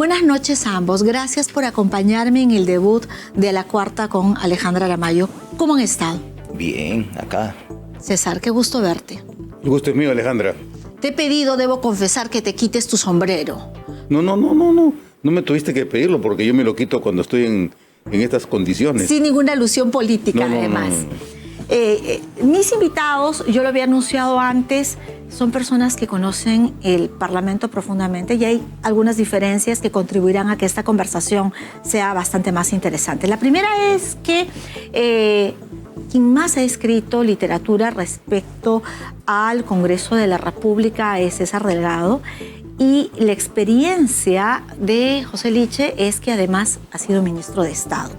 Buenas noches a ambos. Gracias por acompañarme en el debut de La Cuarta con Alejandra Aramayo. ¿Cómo han estado? Bien, acá. César, qué gusto verte. El gusto es mío, Alejandra. Te he pedido, debo confesar, que te quites tu sombrero. No. No me tuviste que pedirlo porque yo me lo quito cuando estoy en estas condiciones. Sin ninguna alusión política, además. Mis invitados, yo lo había anunciado antes, son personas que conocen el Parlamento profundamente y hay algunas diferencias que contribuirán a que esta conversación sea bastante más interesante. La primera es que quien más ha escrito literatura respecto al Congreso de la República es César Delgado, y la experiencia de José Liche es que además ha sido ministro de Estado.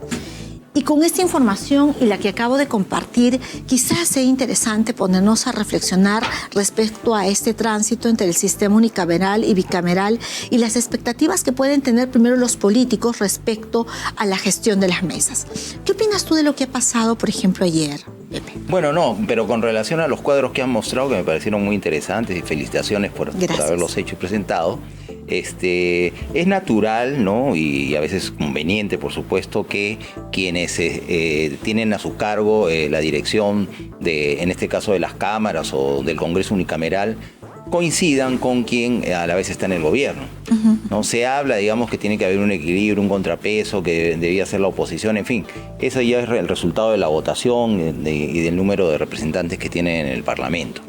Y con esta información y la que acabo de compartir, quizás sea interesante ponernos a reflexionar respecto a este tránsito entre el sistema unicameral y bicameral y las expectativas que pueden tener primero los políticos respecto a la gestión de las mesas. ¿Qué opinas tú de lo que ha pasado, por ejemplo, ayer, Pepe? Bueno, no, pero con relación a los cuadros que han mostrado, que me parecieron muy interesantes, y felicitaciones por haberlos hecho y presentado. Es natural, ¿no? Y a veces conveniente, por supuesto, que quienes tienen a su cargo la dirección de, en este caso, de las cámaras o del Congreso unicameral, coincidan con quien a la vez está en el gobierno. ¿No? Se habla, digamos, que tiene que haber un equilibrio, un contrapeso, que debía ser la oposición, en fin. Eso ya es el resultado de la votación y del número de representantes que tienen en el Parlamento.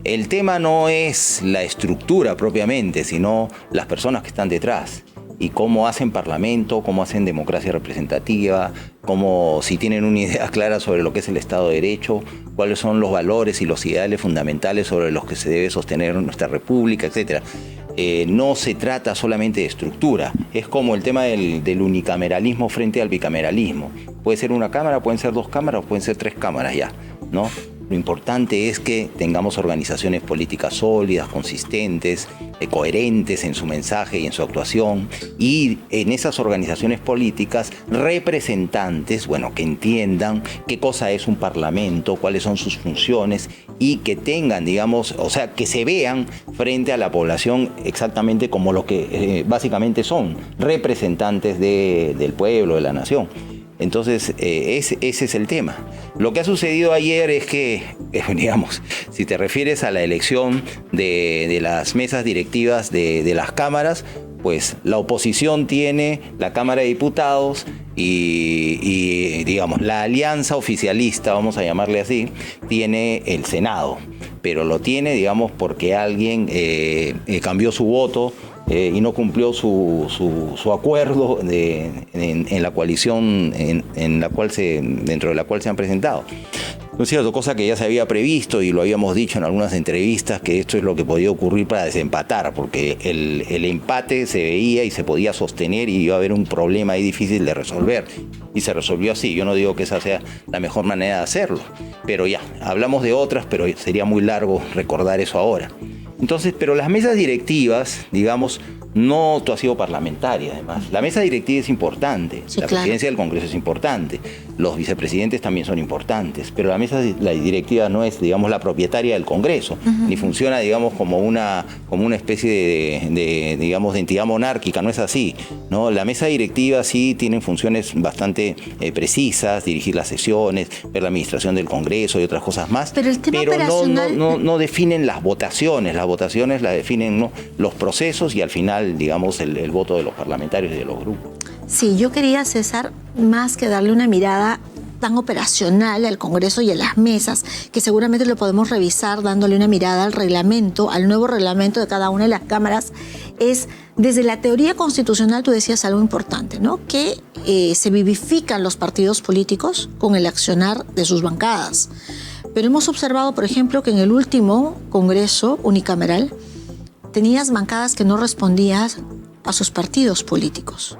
El tema no es la estructura propiamente, sino las personas que están detrás y cómo hacen parlamento, cómo hacen democracia representativa, cómo, si tienen una idea clara sobre lo que es el Estado de Derecho, cuáles son los valores y los ideales fundamentales sobre los que se debe sostener nuestra república, etc. No se trata solamente de estructura, es como el tema del unicameralismo frente al bicameralismo. Puede ser una cámara, pueden ser dos cámaras, pueden ser tres cámaras ya, ¿no? Lo importante es que tengamos organizaciones políticas sólidas, consistentes, coherentes en su mensaje y en su actuación, y en esas organizaciones políticas representantes, bueno, que entiendan qué cosa es un parlamento, cuáles son sus funciones y que tengan, digamos, o sea, que se vean frente a la población exactamente como lo que básicamente son, representantes del pueblo, de la nación. Entonces, ese es el tema. Lo que ha sucedido ayer es que, digamos, si te refieres a la elección de las mesas directivas de las cámaras, pues la oposición tiene la Cámara de Diputados y digamos, la alianza oficialista, vamos a llamarle así, tiene el Senado. Pero lo tiene, digamos, porque alguien cambió su voto y no cumplió su acuerdo en la coalición dentro de la cual se han presentado. No es cierto, cosa que ya se había previsto y lo habíamos dicho en algunas entrevistas, que esto es lo que podía ocurrir para desempatar, porque el empate se veía y se podía sostener y iba a haber un problema ahí difícil de resolver. Y se resolvió así. Yo no digo que esa sea la mejor manera de hacerlo, pero ya, hablamos de otras, pero sería muy largo recordar eso ahora. Entonces, pero las mesas directivas, digamos, no tú has sido parlamentaria, además. La mesa directiva es importante, sí, la presidencia del Congreso es importante, los vicepresidentes también son importantes, pero la mesa directiva no es, digamos, la propietaria del Congreso, ni funciona, digamos, como una especie de digamos, de entidad monárquica, no es así, ¿no? La mesa directiva sí tiene funciones bastante precisas, dirigir las sesiones, ver la administración del Congreso y otras cosas más, pero el tema operacional no definen las votaciones la definen, ¿no?, los procesos y al final, digamos, el voto de los parlamentarios y de los grupos. Sí, yo quería, César, más que darle una mirada tan operacional al Congreso y a las mesas, que seguramente lo podemos revisar dándole una mirada al reglamento, al nuevo reglamento de cada una de las cámaras, es desde la teoría constitucional, tú decías algo importante, ¿no? Que se vivifican los partidos políticos con el accionar de sus bancadas. Pero hemos observado, por ejemplo, que en el último Congreso unicameral tenías bancadas que no respondían a sus partidos políticos.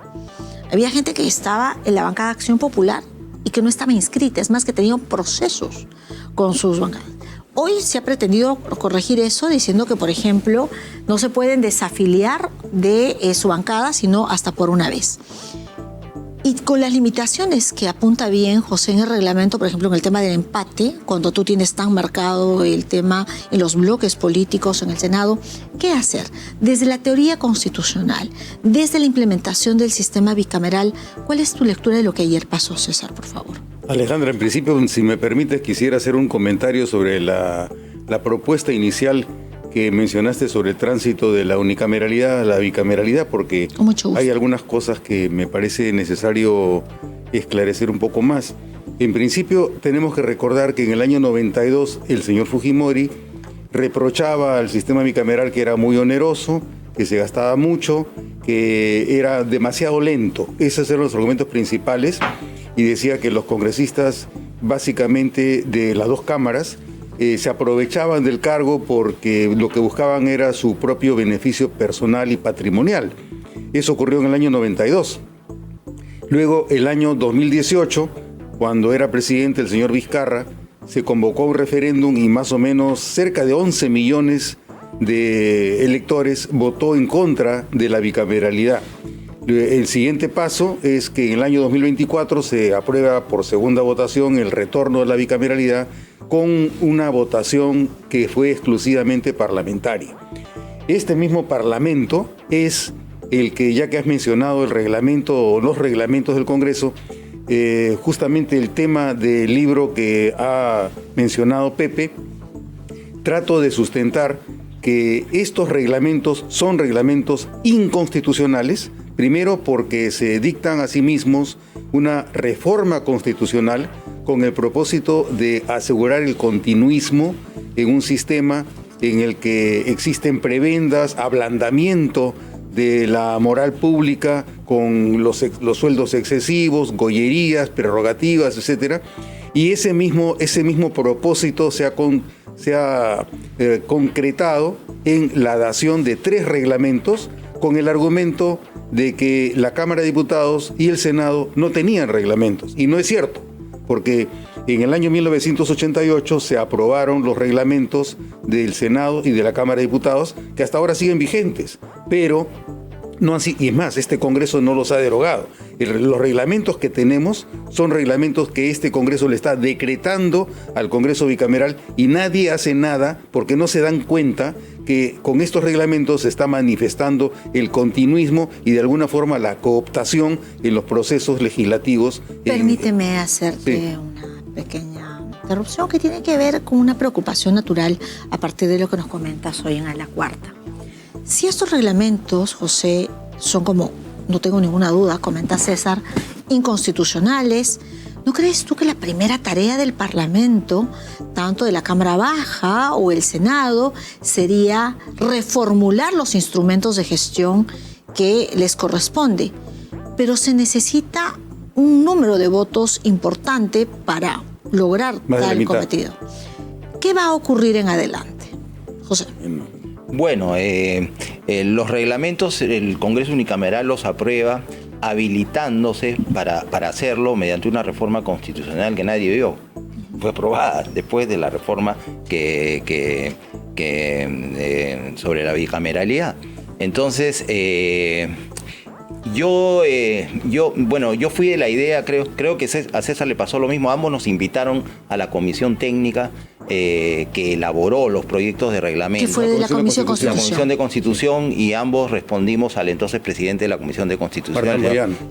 Había gente que estaba en la bancada de Acción Popular y que no estaba inscrita, es más, que tenían procesos con sus bancadas. Hoy se ha pretendido corregir eso diciendo que, por ejemplo, no se pueden desafiliar de su bancada, sino hasta por una vez. Y con las limitaciones que apunta bien José en el reglamento, por ejemplo, en el tema del empate, cuando tú tienes tan marcado el tema en los bloques políticos en el Senado, ¿qué hacer? Desde la teoría constitucional, desde la implementación del sistema bicameral, ¿cuál es tu lectura de lo que ayer pasó, César, por favor? Alejandra, en principio, si me permites, quisiera hacer un comentario sobre la propuesta inicial que mencionaste sobre el tránsito de la unicameralidad a la bicameralidad, porque hay algunas cosas que me parece necesario esclarecer un poco más. En principio, tenemos que recordar que en el año 92 el señor Fujimori reprochaba al sistema bicameral que era muy oneroso, que se gastaba mucho, que era demasiado lento. Esos eran los argumentos principales, y decía que los congresistas, básicamente de las dos cámaras, se aprovechaban del cargo porque lo que buscaban era su propio beneficio personal y patrimonial. Eso ocurrió en el año 92. Luego, el año 2018, cuando era presidente el señor Vizcarra, se convocó un referéndum y más o menos cerca de 11 millones de electores votó en contra de la bicameralidad. El siguiente paso es que en el año 2024 se aprueba por segunda votación el retorno de la bicameralidad con una votación que fue exclusivamente parlamentaria. Este mismo Parlamento es el que, ya que has mencionado el reglamento o los reglamentos del Congreso, justamente el tema del libro que ha mencionado Pepe, trato de sustentar que estos reglamentos son reglamentos inconstitucionales, primero porque se dictan a sí mismos una reforma constitucional con el propósito de asegurar el continuismo en un sistema en el que existen prebendas, ablandamiento de la moral pública con los sueldos excesivos, gollerías, prerrogativas, etcétera. Y ese mismo propósito se ha concretado en la dación de 3 reglamentos con el argumento de que la Cámara de Diputados y el Senado no tenían reglamentos. Y no es cierto, porque en el año 1988 se aprobaron los reglamentos del Senado y de la Cámara de Diputados, que hasta ahora siguen vigentes, pero no así, y es más, este Congreso no los ha derogado. Los reglamentos que tenemos son reglamentos que este Congreso le está decretando al Congreso bicameral, y nadie hace nada porque no se dan cuenta que con estos reglamentos se está manifestando el continuismo y de alguna forma la cooptación en los procesos legislativos. Permíteme hacerte una pequeña interrupción que tiene que ver con una preocupación natural a partir de lo que nos comentas hoy en A la Cuarta. Si estos reglamentos, José, son como, no tengo ninguna duda, comenta César, inconstitucionales, ¿no crees tú que la primera tarea del Parlamento, tanto de la Cámara Baja o el Senado, sería reformular los instrumentos de gestión que les corresponde? Pero se necesita un número de votos importante para lograr tal cometido. ¿Qué va a ocurrir en adelante, José? Bueno, los reglamentos, el Congreso unicameral los aprueba habilitándose para hacerlo mediante una reforma constitucional que nadie vio. Fue aprobada después de la reforma sobre la bicameralidad. Entonces, yo fui de la idea, creo que a César le pasó lo mismo. Ambos nos invitaron a la comisión técnica que elaboró los proyectos de reglamento. ¿Qué fue de la Comisión de Constitución? La Comisión de Constitución, y ambos respondimos al entonces presidente de la Comisión de Constitución.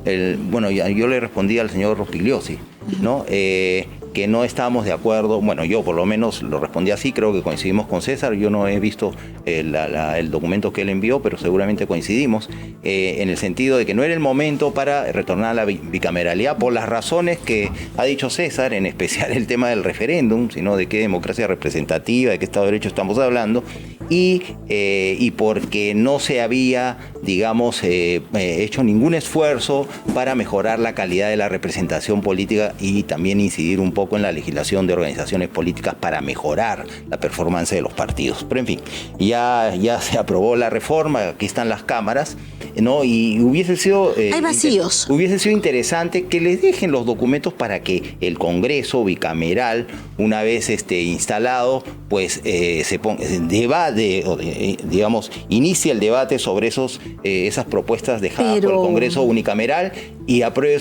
Yo le respondí al señor Rospigliosi, ¿no? Que no estábamos de acuerdo. Bueno, yo por lo menos lo respondí así, creo que coincidimos con César. Yo no he visto el documento que él envió, pero seguramente coincidimos en el sentido de que no era el momento para retornar a la bicameralidad por las razones que ha dicho César, en especial el tema del referéndum, sino de qué democracia representativa, de qué Estado de Derecho estamos hablando, y porque no se había, digamos, hecho ningún esfuerzo para mejorar la calidad de la representación política y también incidir un poco en la legislación de organizaciones políticas para mejorar la performance de los partidos. Pero en fin, ya se aprobó la reforma, aquí están las cámaras, ¿no? Y hubiese sido... hay vacíos. Hubiese sido interesante que les dejen los documentos para que el Congreso bicameral, una vez instalado, pues inicie el debate sobre esos esas propuestas dejadas por el Congreso unicameral y apruebe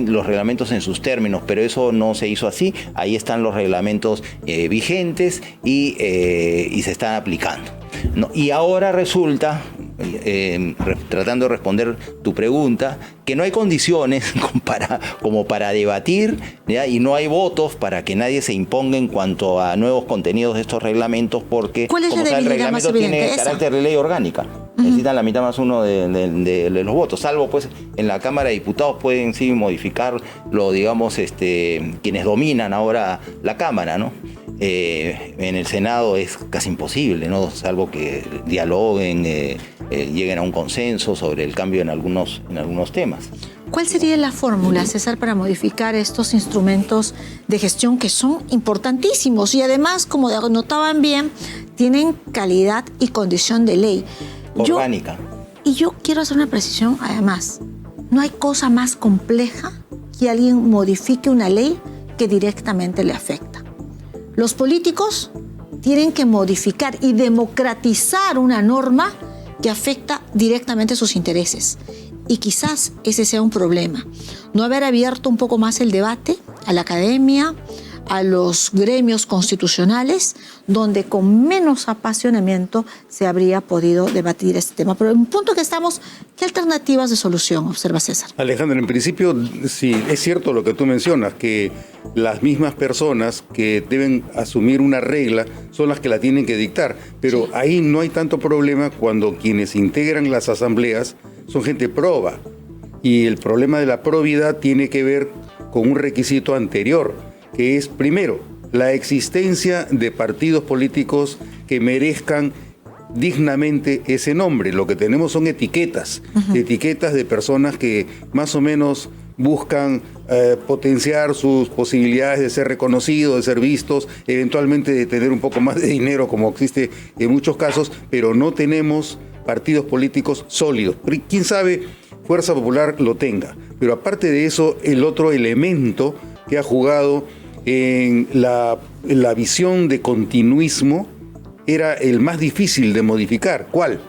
los reglamentos en sus términos, pero eso no se hizo así. Ahí están los reglamentos vigentes y se están aplicando, ¿no? Y ahora resulta, tratando de responder tu pregunta, que no hay condiciones como para debatir, ¿ya? Y no hay votos para que nadie se imponga en cuanto a nuevos contenidos de estos reglamentos, porque como sabe, el reglamento tiene carácter de ley orgánica. Necesitan la mitad más uno de los votos, salvo pues en la Cámara de Diputados pueden sí modificarlo, digamos, quienes dominan ahora la Cámara, ¿no? En el Senado es casi imposible, ¿no? Salvo que dialoguen, lleguen a un consenso sobre el cambio en algunos temas. ¿Cuál sería la fórmula, César, para modificar estos instrumentos de gestión que son importantísimos y además, como notaban bien, tienen calidad y condición de ley? Orgánica. Yo quiero hacer una precisión, además. No hay cosa más compleja que alguien modifique una ley que directamente le afecta. Los políticos tienen que modificar y democratizar una norma que afecta directamente sus intereses. Y quizás ese sea un problema. No haber abierto un poco más el debate a la academia, a los gremios constitucionales, donde con menos apasionamiento se habría podido debatir este tema. Pero en un punto que estamos, ¿qué alternativas de solución observa César? Alejandra, en principio, sí, es cierto lo que tú mencionas, que las mismas personas que deben asumir una regla son las que la tienen que dictar, pero sí, ahí no hay tanto problema cuando quienes integran las asambleas son gente proba, y el problema de la probidad tiene que ver con un requisito anterior, que es, primero, la existencia de partidos políticos que merezcan dignamente ese nombre. Lo que tenemos son etiquetas, etiquetas de personas que más o menos buscan potenciar sus posibilidades de ser reconocidos, de ser vistos, eventualmente de tener un poco más de dinero, como existe en muchos casos, pero no tenemos partidos políticos sólidos. Pero quién sabe, Fuerza Popular lo tenga. Pero aparte de eso, el otro elemento que ha jugado en la visión de continuismo era el más difícil de modificar. ¿Cuál?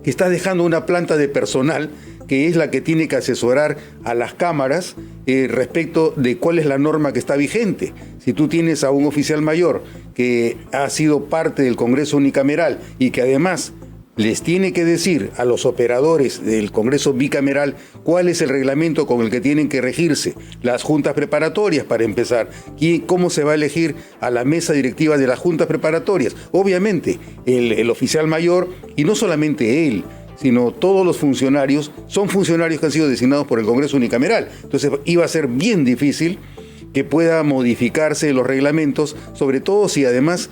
Que está dejando una planta de personal que es la que tiene que asesorar a las cámaras respecto de cuál es la norma que está vigente. Si tú tienes a un oficial mayor que ha sido parte del Congreso unicameral y que además les tiene que decir a los operadores del Congreso bicameral cuál es el reglamento con el que tienen que regirse, las juntas preparatorias para empezar, y cómo se va a elegir a la mesa directiva de las juntas preparatorias. Obviamente, el oficial mayor, y no solamente él, sino todos los funcionarios, son funcionarios que han sido designados por el Congreso unicameral. Entonces iba a ser bien difícil que pueda modificarse los reglamentos, sobre todo si además,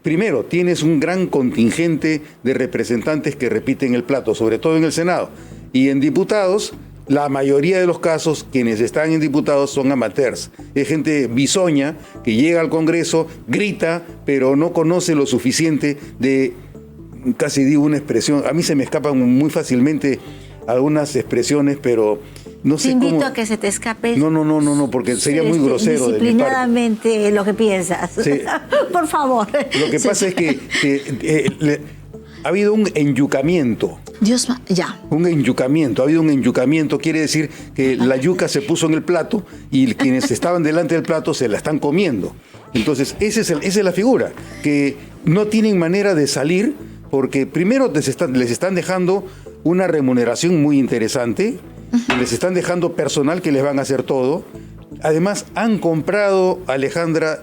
primero, tienes un gran contingente de representantes que repiten el plato, sobre todo en el Senado. Y en diputados, la mayoría de los casos, quienes están en diputados son amateurs. Es gente bisoña que llega al Congreso, grita, pero no conoce lo suficiente de, casi digo una expresión, a mí se me escapan muy fácilmente algunas expresiones, pero no sé cómo. Te invito a que se te escape. No, porque sería muy grosero. Disciplinadamente lo que piensas. Sí. Por favor. Lo que pasa es que ha habido un enyucamiento. Ya. Ha habido un enyucamiento, quiere decir que la yuca se puso en el plato y quienes estaban delante del plato se la están comiendo. Entonces, esa es la figura, que no tienen manera de salir porque primero les están dejando una remuneración muy interesante, les están dejando personal que les van a hacer todo. Además, han comprado, Alejandra,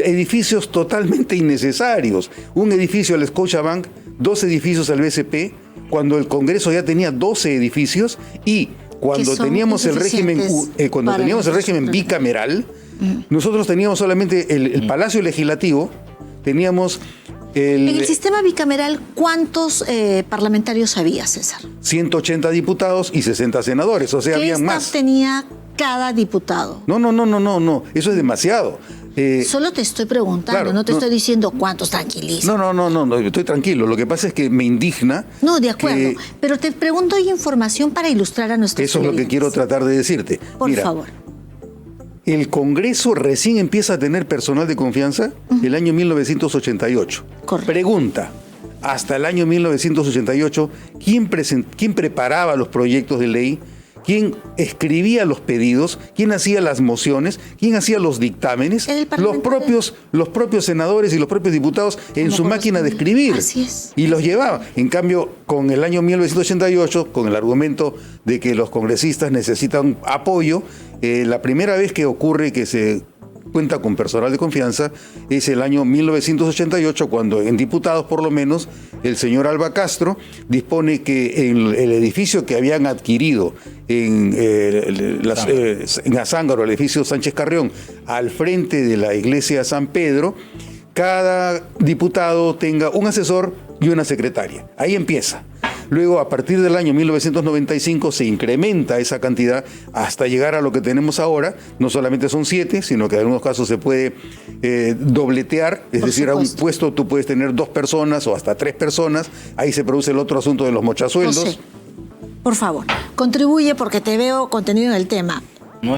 edificios totalmente innecesarios. Un edificio al Scotiabank, 2 edificios al BCP, cuando el Congreso ya tenía 12 edificios y cuando teníamos el régimen bicameral, nosotros teníamos solamente el Palacio Legislativo, teníamos en el sistema bicameral, ¿cuántos parlamentarios había, César? 180 diputados y 60 senadores, o sea, habían más. ¿Qué tenía cada diputado? No, eso es demasiado. Solo te estoy preguntando, claro, no te estoy diciendo cuántos, tranquilízate. No, estoy tranquilo. Lo que pasa es que me indigna. No, de acuerdo, pero te pregunto información para ilustrar a nuestros Eso es lo que quiero tratar de decirte. Por favor. El Congreso recién empieza a tener personal de confianza el año 1988. Correcto. Pregunta, hasta el año 1988, ¿quién preparaba los proyectos de ley? ¿Quién escribía los pedidos? ¿Quién hacía las mociones? ¿Quién hía los dictámenes? Los propios senadores y los propios diputados en su máquina de escribir. Así es. Y los llevaban. En cambio, con el año 1988, con el argumento de que los congresistas necesitan apoyo, la primera vez que ocurre que se cuenta con personal de confianza es el año 1988, cuando en diputados, por lo menos, el señor Alba Castro dispone que en el edificio que habían adquirido en Azángaro, el edificio Sánchez Carrión, al frente de la iglesia San Pedro, cada diputado tenga un asesor y una secretaria. Ahí empieza. Luego, a partir del año 1995, se incrementa esa cantidad hasta llegar a lo que tenemos ahora. No solamente son 7, sino que en algunos casos se puede dobletear. Es decir, a un puesto tú puedes tener 2 personas o hasta 3 personas. Ahí se produce el otro asunto de los mochasueldos. José, por favor, contribuye porque te veo contenido en el tema.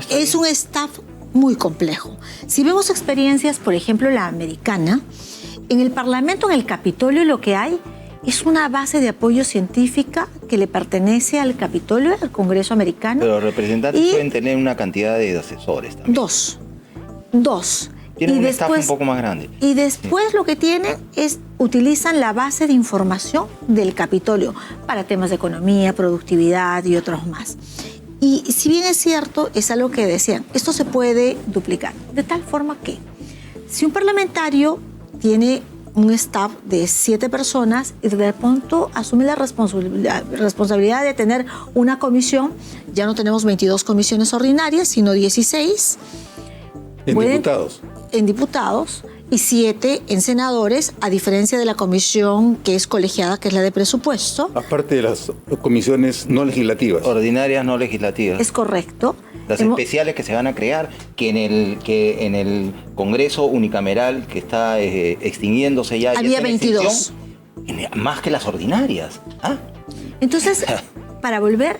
Es un staff muy complejo. Si vemos experiencias, por ejemplo, la americana, en el Parlamento, en el Capitolio, lo que hay es una base de apoyo científica que le pertenece al Capitolio, al Congreso americano. Pero los representantes pueden tener una cantidad de asesores también. Dos. Tienen un staff un poco más grande. Y después lo que tienen es, utilizan la base de información del Capitolio para temas de economía, productividad y otros más. Y si bien es cierto, es algo que decían, esto se puede duplicar, de tal forma que si un parlamentario tiene un staff de 7 personas y de pronto asume la responsabilidad de tener una comisión, ya no tenemos 22 comisiones ordinarias, sino 16. En diputados y 7 en senadores, a diferencia de la comisión que es colegiada, que es la de presupuesto. Aparte de las comisiones no legislativas. Ordinarias no legislativas. Es correcto. Las especiales que se van a crear, que en el Congreso unicameral que está extinguiéndose ya. Había 22. Más que las ordinarias. Entonces, para volver,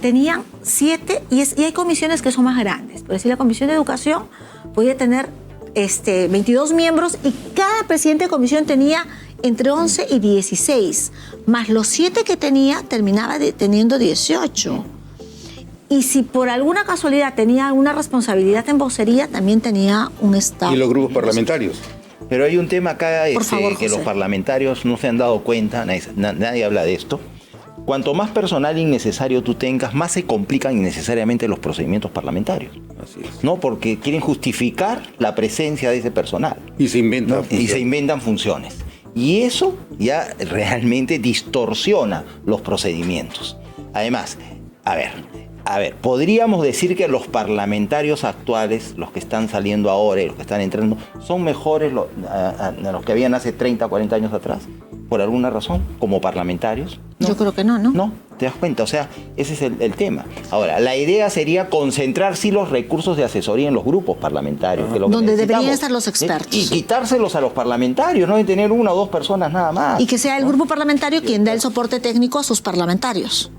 tenían 7 y hay comisiones que son más grandes. Por decir, la Comisión de Educación podía tener 22 miembros y cada presidente de comisión tenía entre 11 y 16, más los 7 que tenía, terminaba teniendo 18. Y si por alguna casualidad tenía una responsabilidad en vocería, también tenía un staff. ¿Y los grupos parlamentarios? Pero hay un tema acá favor, que los parlamentarios no se han dado cuenta, nadie habla de esto. Cuanto más personal innecesario tú tengas, más se complican innecesariamente los procedimientos parlamentarios. Así es. ¿No? Porque quieren justificar la presencia de ese personal. Y se inventan funciones. Y se inventan funciones. Y eso ya realmente distorsiona los procedimientos. Además, a ver, podríamos decir que los parlamentarios actuales, los que están saliendo ahora y los que están entrando, son mejores a los que habían hace 30, 40 años atrás, por alguna razón, como parlamentarios. No. Yo creo que no. No, te das cuenta, o sea, ese es el tema. Ahora, la idea sería concentrar sí los recursos de asesoría en los grupos parlamentarios. Que donde deberían estar los expertos. Y quitárselos a los parlamentarios, no de tener 1 o 2 personas nada más. Y que sea el grupo parlamentario quien da el soporte técnico a sus parlamentarios.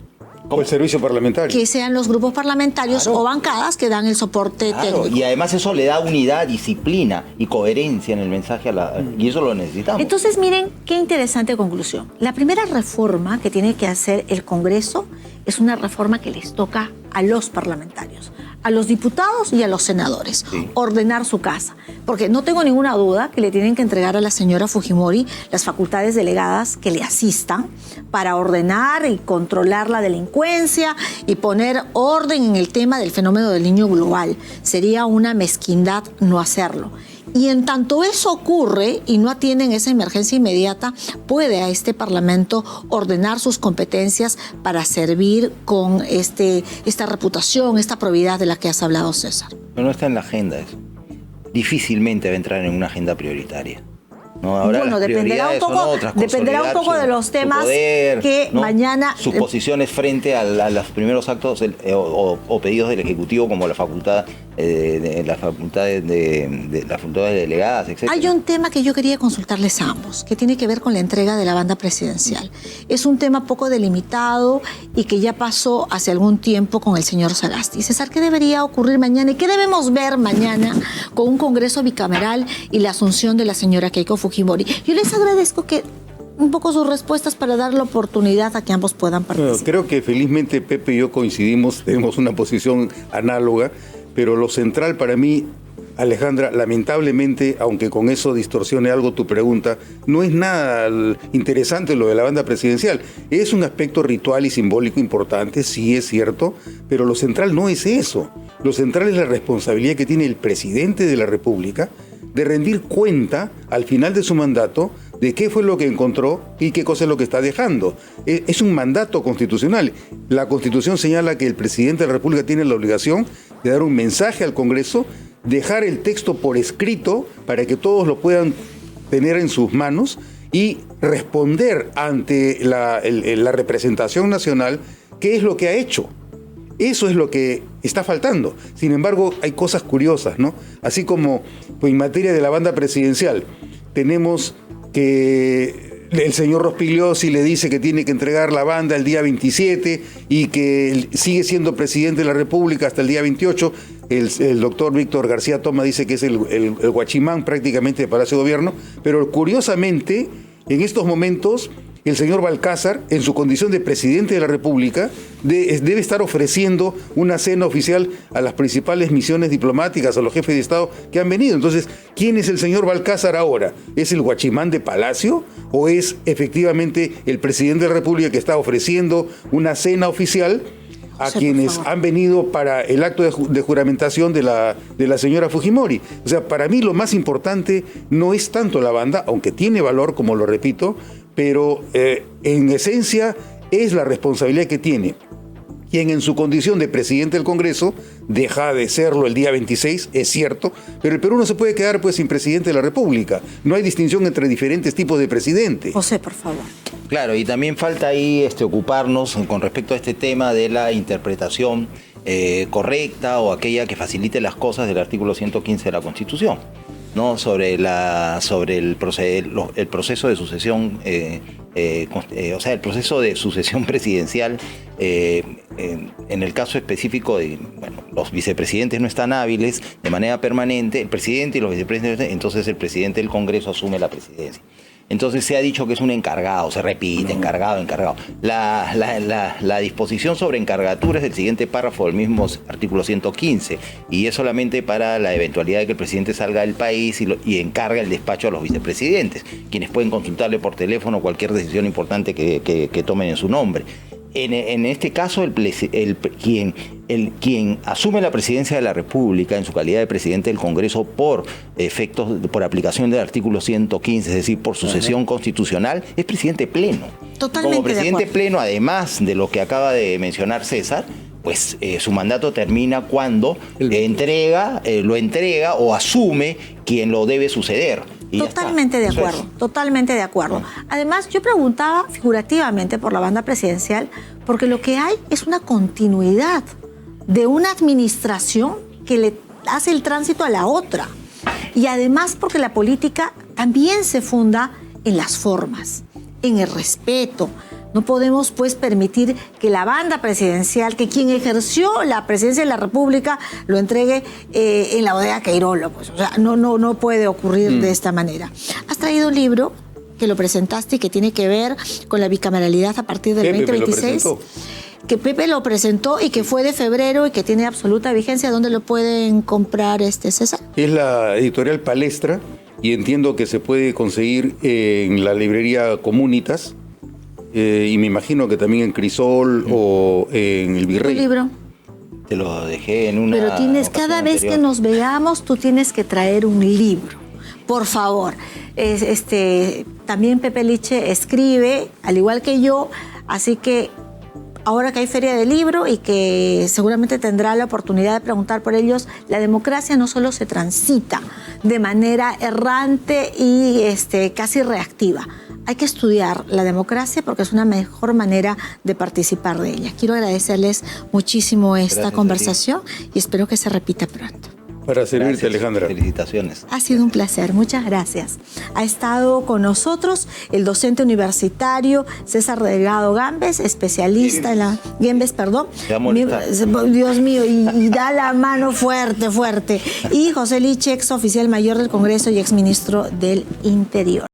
O el servicio parlamentario. Que sean los grupos parlamentarios o bancadas que dan el soporte técnico. Y además eso le da unidad, disciplina y coherencia en el mensaje y eso lo necesitamos. Entonces, miren qué interesante conclusión. La primera reforma que tiene que hacer el Congreso es una reforma que les toca a los parlamentarios, a los diputados y a los senadores. Sí. Ordenar su casa. Porque no tengo ninguna duda que le tienen que entregar a la señora Fujimori las facultades delegadas que le asistan para ordenar y controlar la delincuencia y poner orden en el tema del fenómeno del niño global. Sería una mezquindad no hacerlo. Y en tanto eso ocurre y no atienden esa emergencia inmediata, puede a este Parlamento ordenar sus competencias para servir con esta reputación, esta probidad de la que has hablado, César. Pero no está en la agenda eso. Difícilmente va a entrar en una agenda prioritaria. No, ahora bueno, dependerá un poco de los temas poder, que mañana... Sus posiciones frente a los primeros actos o pedidos del Ejecutivo, como la facultad de las facultades delegadas, etc. Hay un tema que yo quería consultarles a ambos, que tiene que ver con la entrega de la banda presidencial. Es un tema poco delimitado y que ya pasó hace algún tiempo con el señor Sagasti. César, ¿qué debería ocurrir mañana y qué debemos ver mañana con un Congreso bicameral y la asunción de la señora Keiko Fujimori? Yo les agradezco que un poco sus respuestas para dar la oportunidad a que ambos puedan participar. Bueno, creo que felizmente Pepe y yo coincidimos, tenemos una posición análoga, pero lo central para mí, Alejandra, lamentablemente, aunque con eso distorsione algo tu pregunta, no es nada interesante lo de la banda presidencial. Es un aspecto ritual y simbólico importante, sí es cierto, pero lo central no es eso. Lo central es la responsabilidad que tiene el presidente de la República de rendir cuenta al final de su mandato de qué fue lo que encontró y qué cosa es lo que está dejando. Es un mandato constitucional. La Constitución señala que el presidente de la República tiene la obligación de dar un mensaje al Congreso, dejar el texto por escrito para que todos lo puedan tener en sus manos y responder ante la representación nacional qué es lo que ha hecho. Eso es lo que está faltando. Sin embargo, hay cosas curiosas, ¿no? Así como pues, en materia de la banda presidencial, tenemos que el señor Rospigliosi le dice que tiene que entregar la banda el día 27 y que sigue siendo presidente de la República hasta el día 28. El doctor Víctor García Toma dice que es el guachimán prácticamente de Palacio de Gobierno, pero curiosamente, en estos momentos, el señor Balcázar, en su condición de presidente de la República, debe estar ofreciendo una cena oficial a las principales misiones diplomáticas, a los jefes de Estado que han venido. Entonces, ¿quién es el señor Balcázar ahora? ¿Es el guachimán de Palacio o es efectivamente el presidente de la República que está ofreciendo una cena oficial a quienes han venido para el acto de juramentación de la señora Fujimori? O sea, para mí lo más importante no es tanto la banda, aunque tiene valor, como lo repito, pero en esencia es la responsabilidad que tiene quien en su condición de presidente del Congreso deja de serlo el día 26, es cierto, pero el Perú no se puede quedar pues sin presidente de la República. No hay distinción entre diferentes tipos de presidente. José, por favor. Claro, y también falta ahí ocuparnos con respecto a este tema de la interpretación correcta o aquella que facilite las cosas del artículo 115 de la Constitución, ¿no? Sobre el proceso de sucesión, o sea, el proceso de sucesión presidencial. En el caso específico de, bueno, los vicepresidentes no están hábiles de manera permanente, el presidente y los vicepresidentes, entonces el presidente del Congreso asume la presidencia. Entonces se ha dicho que es un encargado, se repite, encargado. La disposición sobre encargatura es del siguiente párrafo del mismo artículo 115, y es solamente para la eventualidad de que el presidente salga del país y encarga el despacho a los vicepresidentes, quienes pueden consultarle por teléfono cualquier decisión importante que tomen en su nombre. En este caso, quien asume la presidencia de la República en su calidad de presidente del Congreso por aplicación del artículo 115, es decir, por sucesión constitucional, es presidente pleno. Totalmente. Como presidente pleno, además de lo que acaba de mencionar César, pues su mandato termina cuando lo entrega o asume quien lo debe suceder. Totalmente de acuerdo, totalmente de acuerdo. Además, yo preguntaba figurativamente por la banda presidencial, porque lo que hay es una continuidad de una administración que le hace el tránsito a la otra. Y además porque la política también se funda en las formas, en el respeto. No podemos, pues, permitir que la banda presidencial, que quien ejerció la presidencia de la República, lo entregue en la bodega Queirolo. Pues, o sea, no puede ocurrir de esta manera. Has traído un libro que lo presentaste y que tiene que ver con la bicameralidad a partir del 2026. Que Pepe lo presentó y que fue de febrero y que tiene absoluta vigencia. ¿Dónde lo pueden comprar, César? Es la editorial Palestra y entiendo que se puede conseguir en la librería Comunitas. Y me imagino que también en Crisol o en el Virrey. ¿Tu libro? Te lo dejé en una... Pero cada vez que nos veamos, tú tienes que traer un libro. Por favor. También Pepe Liche escribe, al igual que yo, así que ahora que hay Feria del Libro y que seguramente tendrá la oportunidad de preguntar por ellos, la democracia no solo se transita de manera errante y casi reactiva. Hay que estudiar la democracia porque es una mejor manera de participar de ella. Quiero agradecerles muchísimo esta conversación y espero que se repita pronto. Para servirte, Alejandra. Felicitaciones. Ha sido un placer, muchas gracias. Ha estado con nosotros el docente universitario César Delgado Gambes, especialista en la... Gambes, perdón. Dios mío, y da la mano fuerte. Y José Liche, ex oficial mayor del Congreso y exministro del Interior.